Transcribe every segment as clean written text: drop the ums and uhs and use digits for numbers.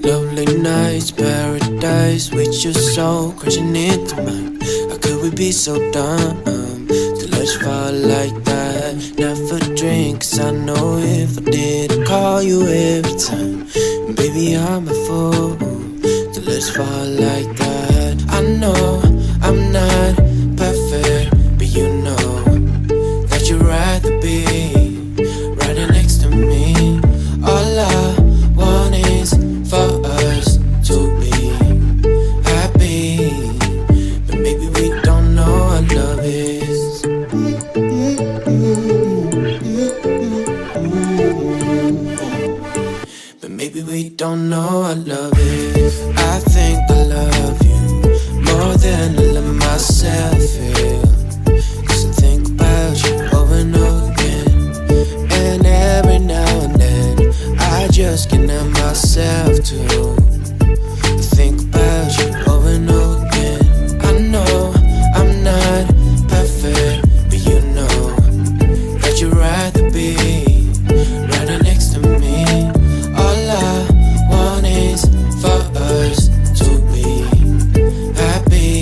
Lovely nights, paradise with your soul crashing into mine. How could we be so dumb to let's fall like that? Never drink, 'cause I know if I did, I'd call you every time. And baby, I'm a fool to let's fall like that. I know I'm not perfect, but you know that you'd rather be riding next to me. All I want is for us to be happy, but maybe we don't know what love is. But maybe we don't know what love is. I think I love you more than I love myself, yeah. 'Cause I think about you over and over again, and every now and then I just can't help myself to think about you over and over again. I know I'm not perfect, but you know that you'd rather be riding next to me. All I want is for us to be happy,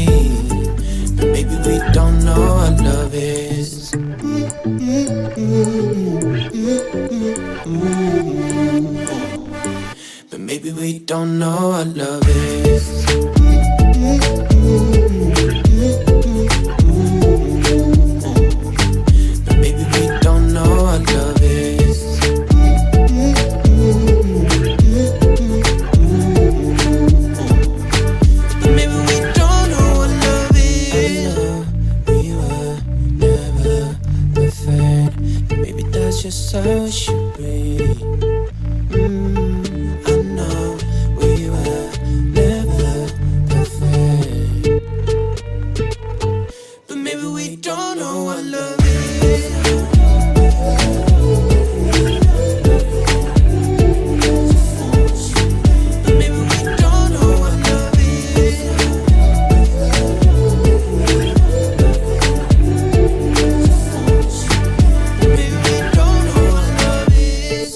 but maybe we don't know what love is. But maybe we don't know what love is. But maybe we don't know what love is. But maybe we don't know what love is. I know we were never perfect, but maybe that's just how it should be. I know we were never perfect, but maybe we don't know what love is. But maybe we don't know what love is. Maybe we don't know what love is.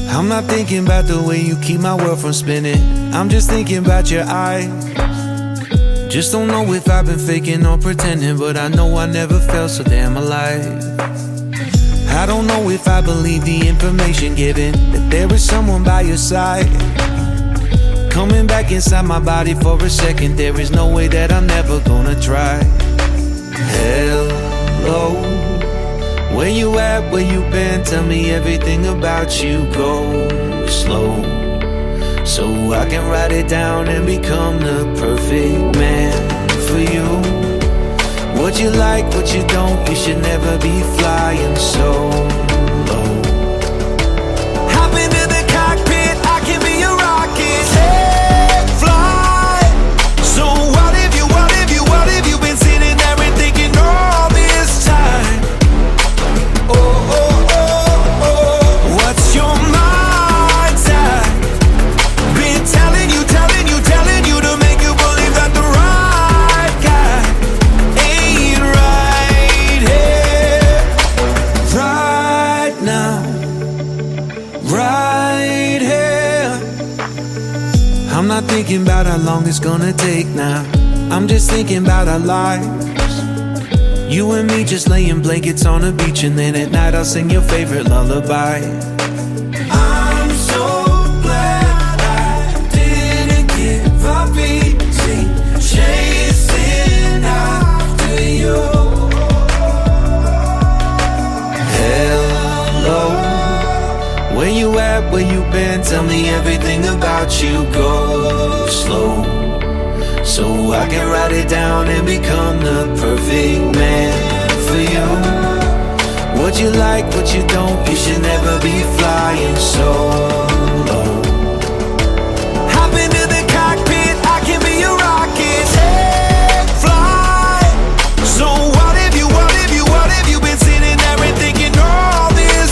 I'm not thinking about the way you keep my world from spinning. I'm just thinking about your eyes. Just don't know if I've been faking or pretending, but I know I never felt so damn alive. I don't know if I believe the information given, that there is someone by your side. Coming back inside my body for a second, there is no way that I'm never gonna try. Hello, where you at, where you been? Tell me everything about you. Go slow, so I can write it down and become the perfect man for you. What you like, what you don't, you should never be flying so low. Hop into the cockpit, I can be a rocket. Take flight. So what if you been sitting there and thinking all this time? Oh, oh, oh, oh, what's your mind's at? Been telling you to make you believe that the right guy ain't right here, right now, right here. I'm not thinking about how long it's gonna take now. I'm just thinking about our lives. You and me just laying blankets on a beach, and then at night I'll sing your favorite lullaby. I'm so glad I didn't give up easy, chasing after you. Hello, where you at, where you been? Tell me everything about you. Go slow, so I can write it down and become the perfect man for you. What you like, what you don't, you should never be flying so low. Hop into the cockpit, I can be a rocket. Take flight. So what if you been sitting there and thinking all this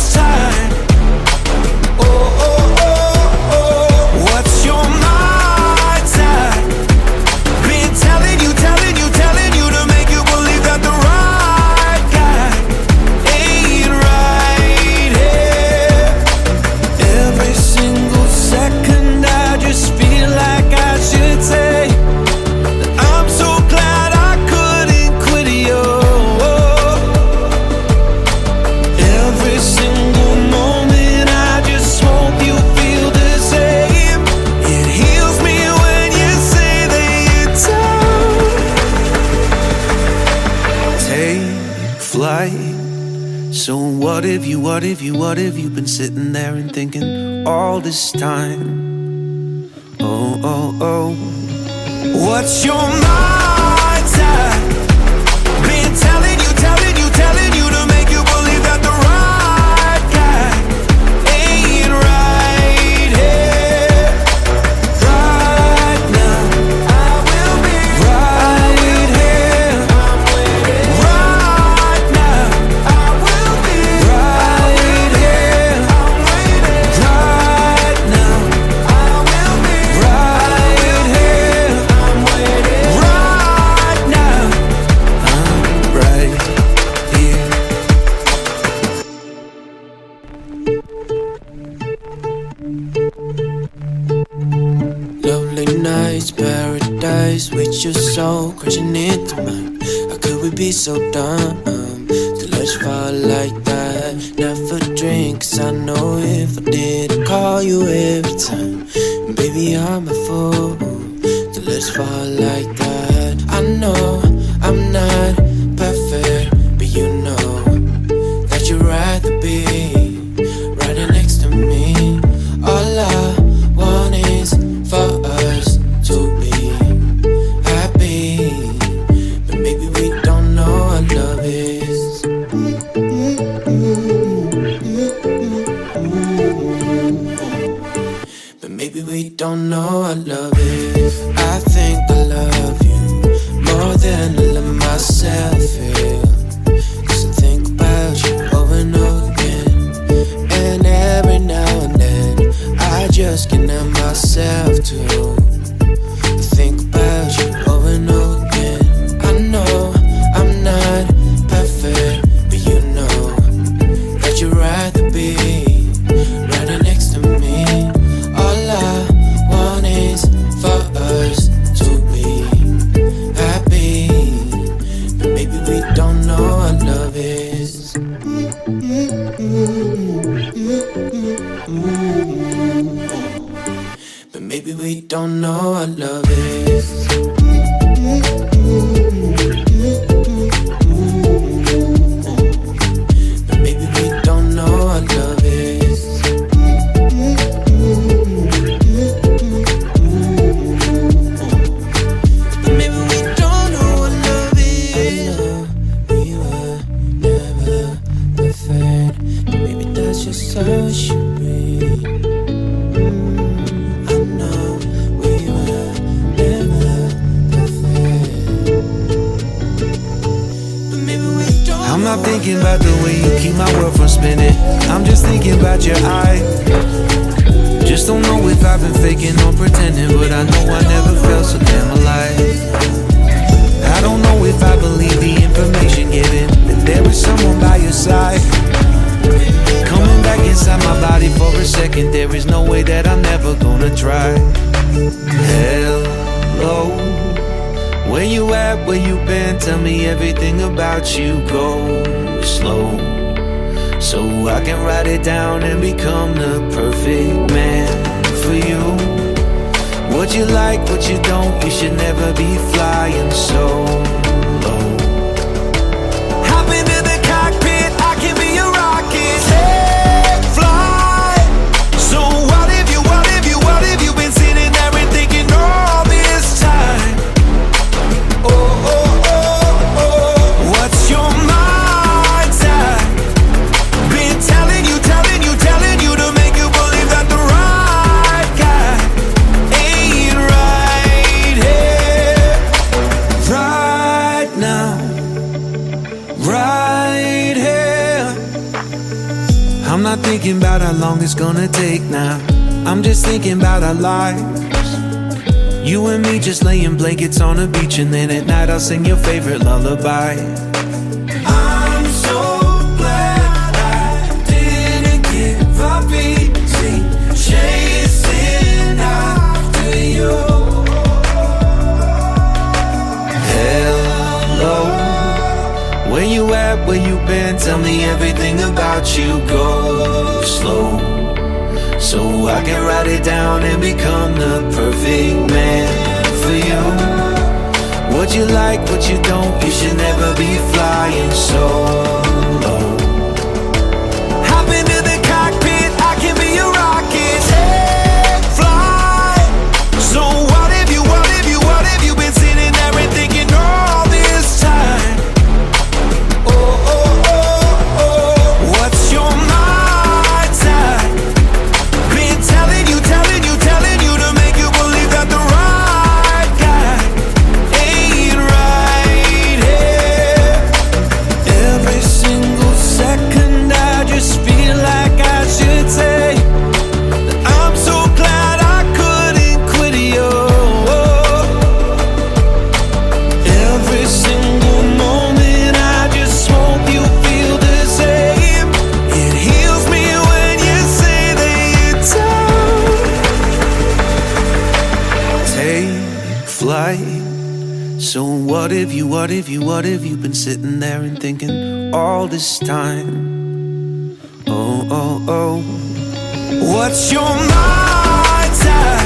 So what if you been sitting there and thinking all this time? Oh, oh, oh. What's your mind's at? Been telling you to make you believe that the right guy ain't right here. Right now, I will be right here. I'm waiting. Right now, I will be right here. I'm waiting. Right now, I will be right here. I'm waiting. Right now, I'm right here. Lovely nights, paradise with your soul crashing into mine. How could we be so dumb to let you fall like that? Never drink, 'cause I know if I did, I'd call you every time. And baby, I'm a fool to let you fall like that. I know I'm not perfect, but you know that you'd rather be right next to me. All I want is for us to be happy, but maybe we don't know what love is. But maybe we don't know what love is. I think I love you more than I love myself, yeah. 'Cause I think about you over and over again, and every now and then I just can't help myself to think about you over and over again. I know I'm not perfect, but you know that you'd rather be right next to me. All I want is for us to be happy, but maybe we don't know what love is. But maybe we don't know what love is. But maybe we don't know what love is. But maybe we don't know what love is. We were never perfect, but maybe that's just how it should be. I know we were never perfect, but maybe we don't. I'm not thinking about the way you keep my world from spinning. I'm just thinking about your eye. Just don't know if I've been faking or pretending, but I know I never felt so damn alive. I don't know if I believe the information given, that there is someone by your side. Coming back inside my body for a second, there is no way that I'm never gonna try. Hello, where you at, where you been? Tell me everything about you. Go slow, so I can write it down and become the perfect man for you. What you like, what you don't, you should never be flying so low. Hop into the cockpit, I can be a rocket. Take flight. So what if you been sitting there and thinking all this time? Oh, oh, oh, oh. What's your mind's at? Been telling you to make you believe that the right guy ain't right here. Right now, right here. I'm not thinking about how long it's gonna take now. I'm just thinking about our lives. You and me just laying blankets on the beach, and then at night I'll sing your favorite lullaby. I'm so glad I didn't give up easy, chasing after you. Hello, where you at, where you been? Tell me everything about you. Go slow, so I can write it down and become the perfect man for you. What you like, what you don't, you should never be flying so low. what if you, what if you, what if you've been sitting there and thinking all this time? Oh, oh, oh. What's your mind?